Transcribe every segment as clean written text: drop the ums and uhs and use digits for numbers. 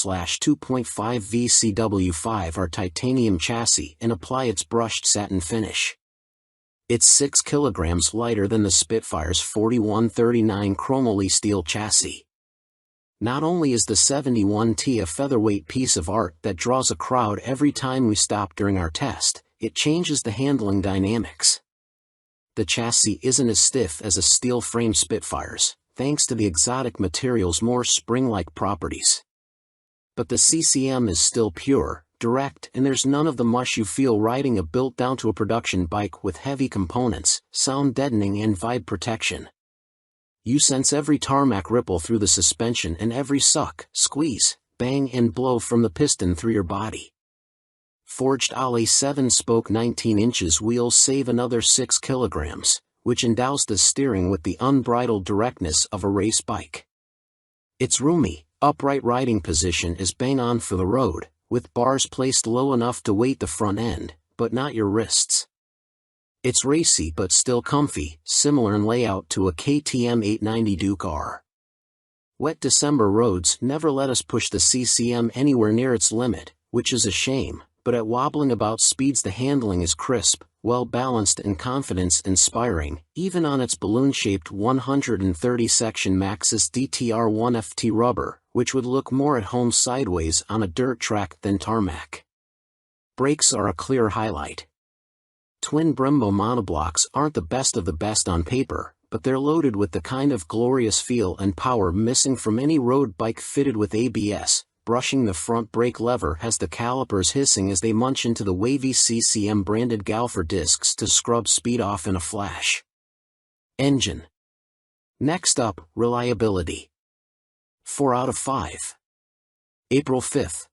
2.5 VCW5 R titanium chassis and apply its brushed satin finish. It's 6 kilograms lighter than the Spitfire's 4139 chromoly steel chassis. Not only is the 71T a featherweight piece of art that draws a crowd every time we stop during our test, it changes the handling dynamics. The chassis isn't as stiff as a steel frame Spitfire's, thanks to the exotic material's more spring-like properties. But the CCM is still pure, direct, and there's none of the mush you feel riding a built-down to a production bike with heavy components, sound deadening and vibe protection. You sense every tarmac ripple through the suspension and every suck, squeeze, bang and blow from the piston through your body. Forged Ollie 7-spoke 19 inches wheels save another 6 kilograms, which endows the steering with the unbridled directness of a race bike. Its roomy, upright riding position is bang on for the road, with bars placed low enough to weight the front end, but not your wrists. It's racy but still comfy, similar in layout to a KTM 890 Duke R. Wet December roads never let us push the CCM anywhere near its limit, which is a shame, but at wobbling about speeds the handling is crisp, well-balanced and confidence-inspiring, even on its balloon-shaped 130-section Maxxis DTR 1FT rubber, which would look more at home sideways on a dirt track than tarmac. Brakes are a clear highlight. Twin Brembo monoblocks aren't the best of the best on paper, but they're loaded with the kind of glorious feel and power missing from any road bike fitted with ABS. Brushing the front brake lever has the calipers hissing as they munch into the wavy CCM-branded Galfer discs to scrub speed off in a flash. Engine. Next up, reliability. 4 out of 5. April 5th.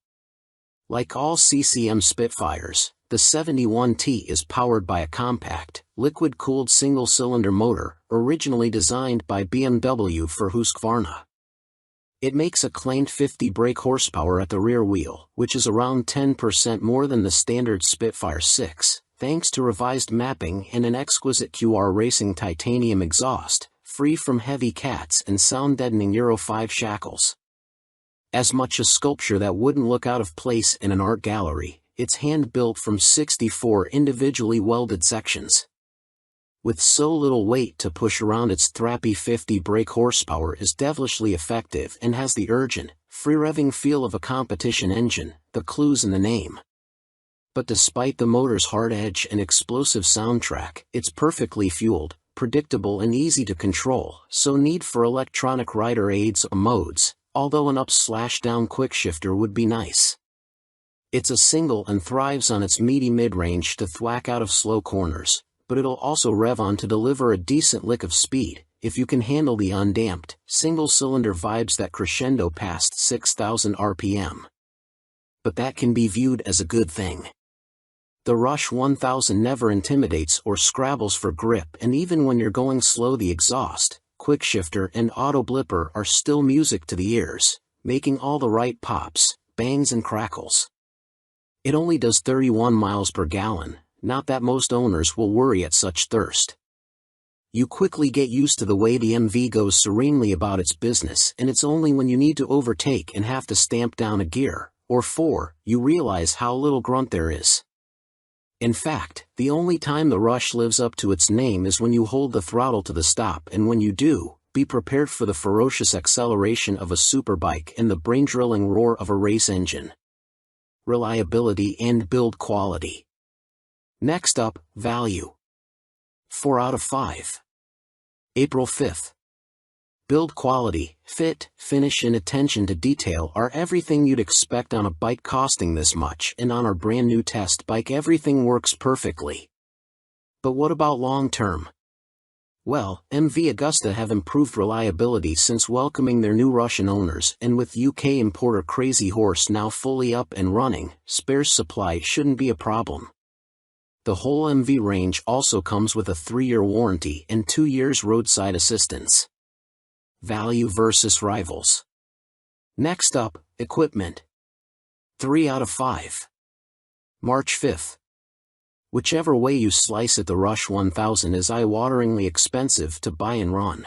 Like all CCM Spitfires, the 71T is powered by a compact, liquid-cooled single-cylinder motor, originally designed by BMW for Husqvarna. It makes a claimed 50 brake horsepower at the rear wheel, which is around 10% more than the standard Spitfire 6, thanks to revised mapping and an exquisite QR Racing titanium exhaust, free from heavy cats and sound-deadening Euro 5 shackles. As much a sculpture that wouldn't look out of place in an art gallery, it's hand-built from 64 individually welded sections. With so little weight to push around, its thrappy 50 brake horsepower is devilishly effective and has the urgent, free-revving feel of a competition engine, the clue's in the name. But despite the motor's hard edge and explosive soundtrack, it's perfectly fueled, predictable and easy to control, so need for electronic rider aids or modes, although an up/down quickshifter would be nice. It's a single and thrives on its meaty mid-range to thwack out of slow corners, but it'll also rev on to deliver a decent lick of speed, if you can handle the undamped, single-cylinder vibes that crescendo past 6,000 RPM. But that can be viewed as a good thing. The Rush 1000 never intimidates or scrabbles for grip, and even when you're going slow, the exhaust, quickshifter and auto blipper are still music to the ears, making all the right pops, bangs and crackles. It only does 31 miles per gallon. Not that most owners will worry at such thirst. You quickly get used to the way the MV goes serenely about its business, and it's only when you need to overtake and have to stamp down a gear, or 4, you realize how little grunt there is. In fact, the only time the Rush lives up to its name is when you hold the throttle to the stop, and when you do, be prepared for the ferocious acceleration of a superbike and the brain-drilling roar of a race engine. Reliability and build quality. Next up, value. 4 out of 5. April 5th. Build quality, fit, finish and attention to detail are everything you'd expect on a bike costing this much, and on our brand new test bike everything works perfectly. But what about long term? Well, MV Agusta have improved reliability since welcoming their new Russian owners, and with UK importer Crazy Horse now fully up and running, spares supply shouldn't be a problem. The whole MV range also comes with a 3-year warranty and 2 years roadside assistance. Value versus rivals. Next up, equipment. 3 out of 5. March 5th. Whichever way you slice it, the Rush 1000 is eye-wateringly expensive to buy and run.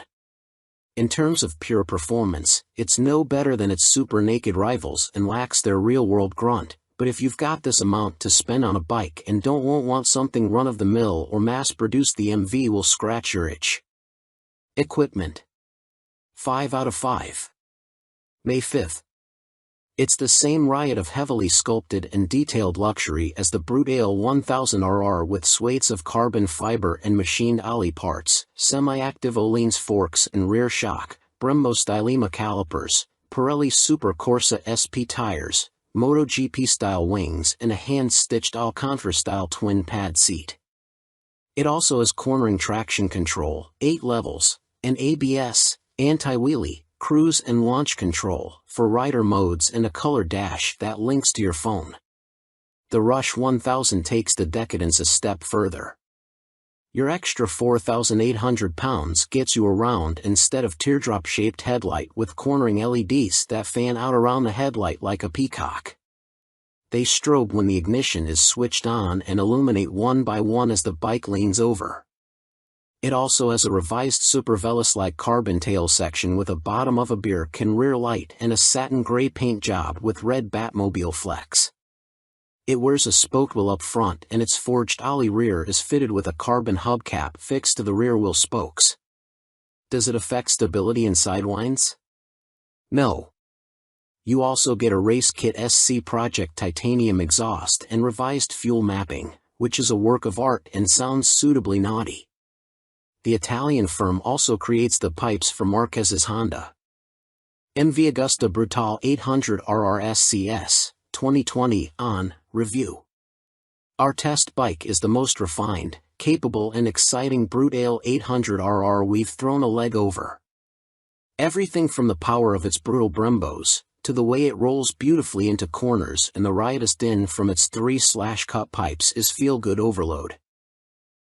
In terms of pure performance, it's no better than its super naked rivals and lacks their real-world grunt, but if you've got this amount to spend on a bike and don't want something run-of-the-mill or mass-produced, the MV will scratch your itch. Equipment. 5 out of 5. May 5th. It's the same riot of heavily sculpted and detailed luxury as the Brutale 1000RR with swathes of carbon fiber and machined ollie parts, semi-active Öhlins forks and rear shock, Brembo Stylema calipers, Pirelli Super Corsa SP tires, MotoGP-style wings and a hand-stitched Alcantara-style twin-pad seat. It also has cornering traction control, 8 levels, and ABS, anti-wheelie, cruise and launch control for rider modes and a color dash that links to your phone. The Rush 1000 takes the decadence a step further. Your extra 4,800 pounds gets you a round instead of teardrop-shaped headlight with cornering LEDs that fan out around the headlight like a peacock. They strobe when the ignition is switched on and illuminate one by one as the bike leans over. It also has a revised Super Veloce-like carbon tail section with a bottom of a beer can rear light and a satin gray paint job with red Batmobile flex. It wears a spoked wheel up front and its forged ollie rear is fitted with a carbon hubcap fixed to the rear wheel spokes. Does it affect stability in sidewinds? No. You also get a Race Kit SC Project titanium exhaust and revised fuel mapping, which is a work of art and sounds suitably naughty. The Italian firm also creates the pipes for Marquez's Honda. MV Agusta Brutale 800 RRSCS, 2020, on review. Our test bike is the most refined, capable and exciting Brutale 800RR we've thrown a leg over. Everything from the power of its brutal Brembos, to the way it rolls beautifully into corners and the riotous din from its 3/cut pipes is feel-good overload.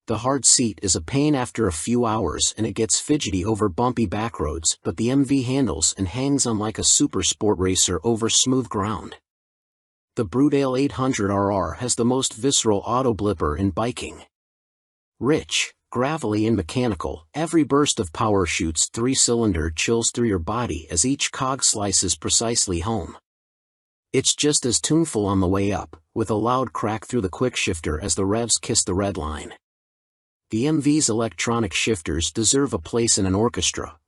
The hard seat is a pain after a few hours and it gets fidgety over bumpy backroads, but the MV handles and hangs on like a super sport racer over smooth ground. The Brutale 800RR has the most visceral auto blipper in biking. Rich, gravelly and mechanical, every burst of power shoots 3-cylinder chills through your body as each cog slices precisely home. It's just as tuneful on the way up, with a loud crack through the quick shifter as the revs kiss the red line. The MV's electronic shifters deserve a place in an orchestra,